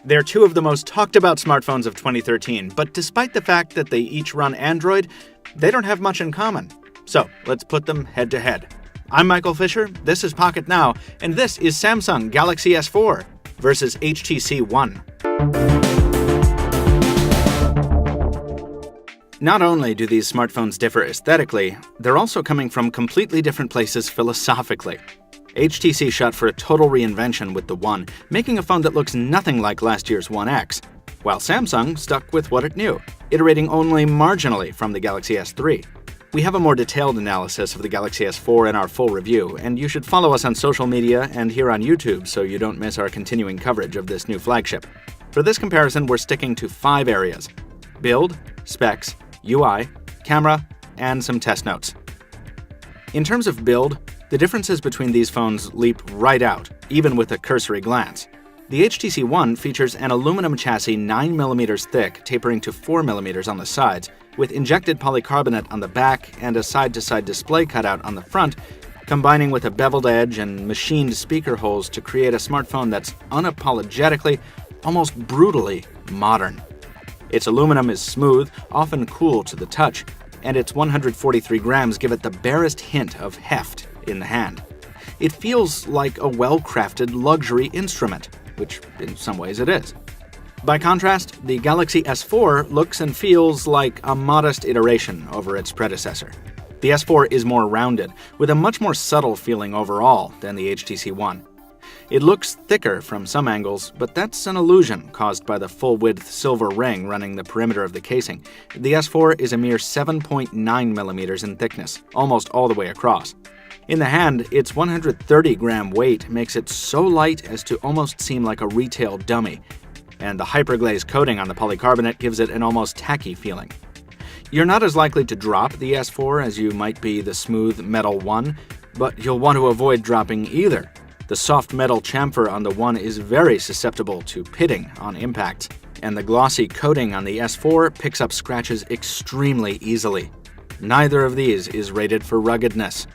They're two of the most talked about smartphones of 2013, but despite the fact that they each run Android, they don't have much in common. So let's put them head to head. I'm Michael Fisher, this is Pocket Now, and this is Samsung Galaxy S4 versus HTC One. Not only do these smartphones differ aesthetically, they're also coming from completely different places philosophically. HTC shot for a total reinvention with the One, making a phone that looks nothing like last year's One X, while Samsung stuck with what it knew, iterating only marginally from the Galaxy S3. We have a more detailed analysis of the Galaxy S4 in our full review, and you should follow us on social media and here on YouTube so you don't miss our continuing coverage of this new flagship. For this comparison, we're sticking to 5 areas: build, specs, UI, camera, and some test notes. In terms of build, the differences between these phones leap right out, even with a cursory glance. The HTC One features an aluminum chassis 9mm thick, tapering to 4mm on the sides, with injected polycarbonate on the back and a side-to-side display cutout on the front, combining with a beveled edge and machined speaker holes to create a smartphone that's unapologetically, almost brutally modern. Its aluminum is smooth, often cool to the touch, and its 143 grams give it the barest hint of heft in the hand. It feels like a well-crafted luxury instrument, which in some ways it is. By contrast, the Galaxy S4 looks and feels like a modest iteration over its predecessor. The S4 is more rounded, with a much more subtle feeling overall than the HTC One. It looks thicker from some angles, but that's an illusion caused by the full-width silver ring running the perimeter of the casing. The S4 is a mere 7.9mm in thickness, almost all the way across. In the hand, its 130-gram weight makes it so light as to almost seem like a retail dummy, and the hyperglaze coating on the polycarbonate gives it an almost tacky feeling. You're not as likely to drop the S4 as you might be the smooth metal One, but you'll want to avoid dropping either. The soft metal chamfer on the One is very susceptible to pitting on impact, and the glossy coating on the S4 picks up scratches extremely easily. Neither of these is rated for ruggedness.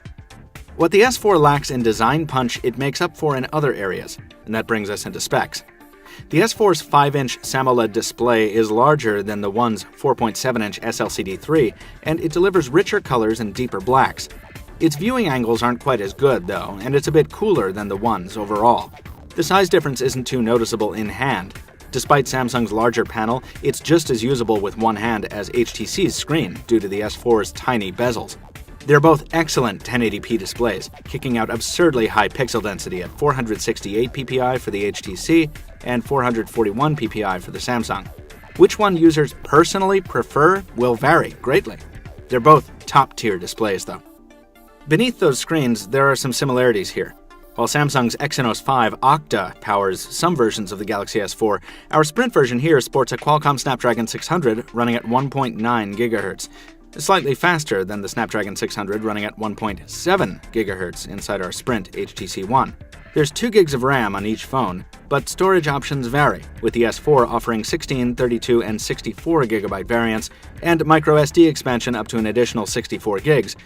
What the S4 lacks in design punch, it makes up for in other areas, and that brings us into specs. The S4's 5-inch AMOLED display is larger than the One's 4.7-inch SLCD3, and it delivers richer colors and deeper blacks. Its viewing angles aren't quite as good, though, and it's a bit cooler than the One's overall. The size difference isn't too noticeable in hand. Despite Samsung's larger panel, it's just as usable with one hand as HTC's screen due to the S4's tiny bezels. They're both excellent 1080p displays, kicking out absurdly high pixel density at 468 ppi for the HTC and 441 ppi for the Samsung. Which one users personally prefer will vary greatly. They're both top-tier displays, though. Beneath those screens, there are some similarities here. While Samsung's Exynos 5 Octa powers some versions of the Galaxy S4, our Sprint version here sports a Qualcomm Snapdragon 600 running at 1.9 GHz, slightly faster than the Snapdragon 600 running at 1.7 GHz inside our Sprint HTC One. There's 2 gigs of RAM on each phone, but storage options vary, with the S4 offering 16, 32, and 64 GB variants, and microSD expansion up to an additional 64 gigs,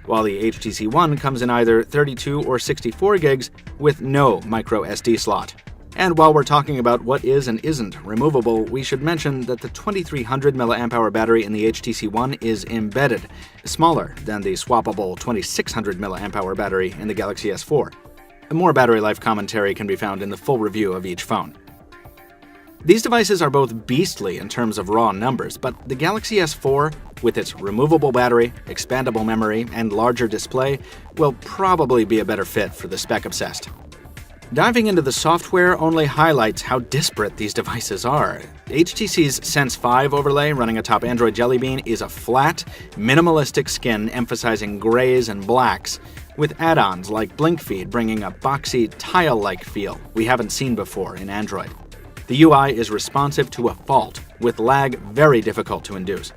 while the HTC One comes in either 32 or 64 gigs with no microSD slot. And while we're talking about what is and isn't removable, we should mention that the 2300 mAh battery in the HTC One is embedded, smaller than the swappable 2600 mAh battery in the Galaxy S4. More battery life commentary can be found in the full review of each phone. These devices are both beastly in terms of raw numbers, but the Galaxy S4, with its removable battery, expandable memory, and larger display, will probably be a better fit for the spec-obsessed. Diving into the software only highlights how disparate these devices are. HTC's Sense 5 overlay running atop Android Jelly Bean is a flat, minimalistic skin emphasizing grays and blacks, with add-ons like Blink Feed bringing a boxy, tile-like feel we haven't seen before in Android. The UI is responsive to a fault, with lag very difficult to induce.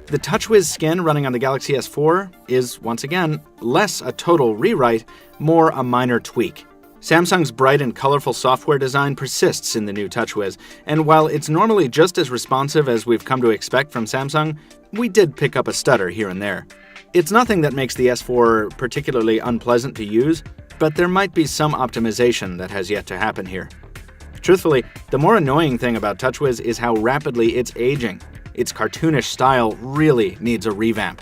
The TouchWiz skin running on the Galaxy S4 is, once again, less a total rewrite, more a minor tweak. Samsung's bright and colorful software design persists in the new TouchWiz, and while it's normally just as responsive as we've come to expect from Samsung, we did pick up a stutter here and there. It's nothing that makes the S4 particularly unpleasant to use, but there might be some optimization that has yet to happen here. Truthfully, the more annoying thing about TouchWiz is how rapidly it's aging. Its cartoonish style really needs a revamp.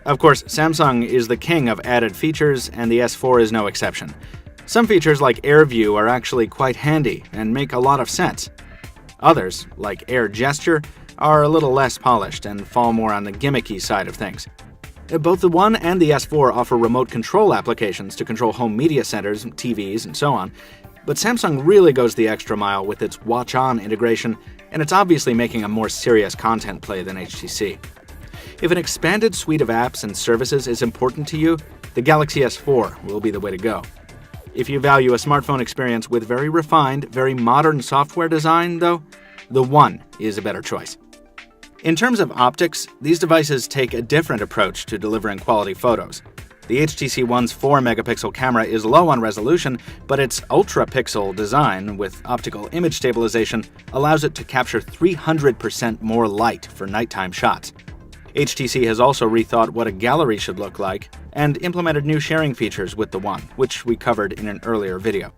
Of course, Samsung is the king of added features, and the S4 is no exception. Some features like Air View are actually quite handy and make a lot of sense. Others, like Air Gesture, are a little less polished and fall more on the gimmicky side of things. Both the One and the S4 offer remote control applications to control home media centers, TVs, and so on, but Samsung really goes the extra mile with its Watch On integration, and it's obviously making a more serious content play than HTC. If an expanded suite of apps and services is important to you, the Galaxy S4 will be the way to go. If you value a smartphone experience with very refined, very modern software design, though, the One is a better choice. In terms of optics, these devices take a different approach to delivering quality photos. The HTC One's 4-megapixel camera is low on resolution, but its ultra-pixel design with optical image stabilization allows it to capture 300% more light for nighttime shots. HTC has also rethought what a gallery should look like and implemented new sharing features with the One, which we covered in an earlier video.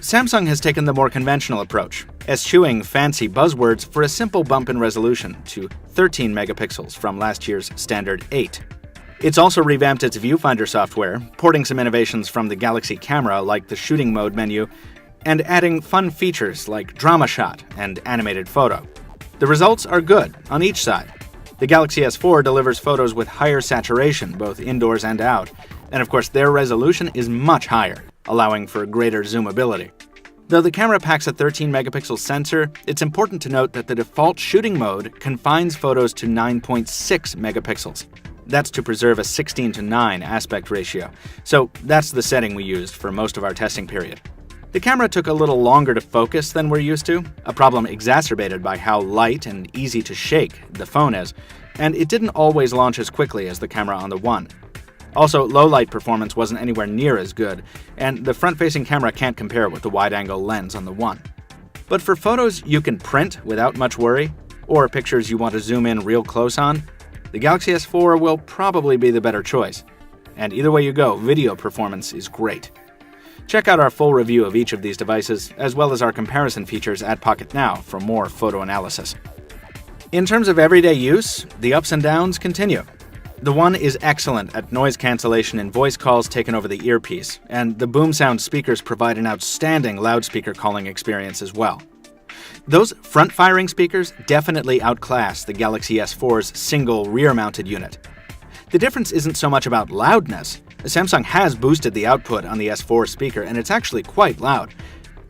Samsung has taken the more conventional approach, eschewing fancy buzzwords for a simple bump in resolution to 13 megapixels from last year's standard 8. It's also revamped its viewfinder software, porting some innovations from the Galaxy camera like the shooting mode menu, and adding fun features like Drama Shot and Animated Photo. The results are good on each side. The Galaxy S4 delivers photos with higher saturation, both indoors and out, and of course their resolution is much higher, allowing for greater zoomability. Though the camera packs a 13-megapixel sensor, it's important to note that the default shooting mode confines photos to 9.6 megapixels. That's to preserve a 16:9 aspect ratio, so that's the setting we used for most of our testing period. The camera took a little longer to focus than we're used to, a problem exacerbated by how light and easy to shake the phone is, and it didn't always launch as quickly as the camera on the One. Also, low-light performance wasn't anywhere near as good, and the front-facing camera can't compare with the wide-angle lens on the One. But for photos you can print without much worry, or pictures you want to zoom in real close on, the Galaxy S4 will probably be the better choice. And either way you go, video performance is great. Check out our full review of each of these devices, as well as our comparison features at Pocket Now for more photo analysis. In terms of everyday use, the ups and downs continue. The One is excellent at noise cancellation in voice calls taken over the earpiece, and the boom sound speakers provide an outstanding loudspeaker calling experience as well. Those front-firing speakers definitely outclass the Galaxy S4's single rear-mounted unit. The difference isn't so much about loudness. Samsung has boosted the output on the S4 speaker, and it's actually quite loud.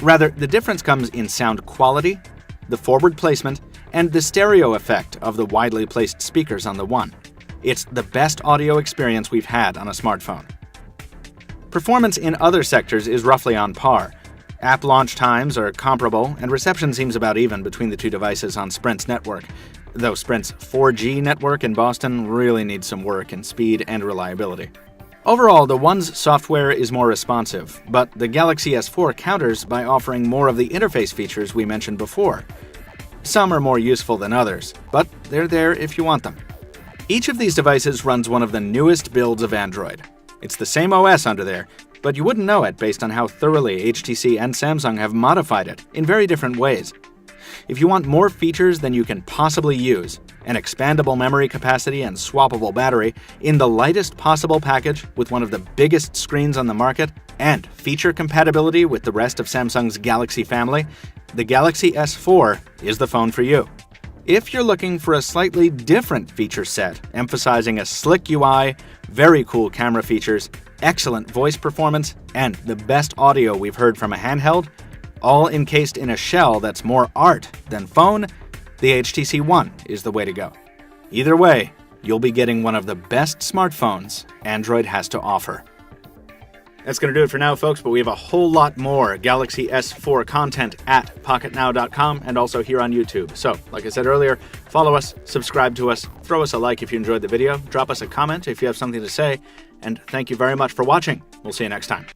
Rather, the difference comes in sound quality, the forward placement, and the stereo effect of the widely placed speakers on the One. It's the best audio experience we've had on a smartphone. Performance in other sectors is roughly on par. App launch times are comparable, and reception seems about even between the two devices on Sprint's network, though Sprint's 4G network in Boston really needs some work in speed and reliability. Overall, the One's software is more responsive, but the Galaxy S4 counters by offering more of the interface features we mentioned before. Some are more useful than others, but they're there if you want them. Each of these devices runs one of the newest builds of Android. It's the same OS under there, but you wouldn't know it based on how thoroughly HTC and Samsung have modified it in very different ways. If you want more features than you can possibly use, an expandable memory capacity and swappable battery in the lightest possible package with one of the biggest screens on the market, and feature compatibility with the rest of Samsung's Galaxy family, the Galaxy S4 is the phone for you. If you're looking for a slightly different feature set, emphasizing a slick UI, very cool camera features, excellent voice performance, and the best audio we've heard from a handheld, all encased in a shell that's more art than phone, the HTC One is the way to go. Either way, you'll be getting one of the best smartphones Android has to offer. That's going to do it for now, folks, but we have a whole lot more Galaxy S4 content at pocketnow.com and also here on YouTube. So, like I said earlier, follow us, subscribe to us, throw us a like if you enjoyed the video, drop us a comment if you have something to say, and thank you very much for watching. We'll see you next time.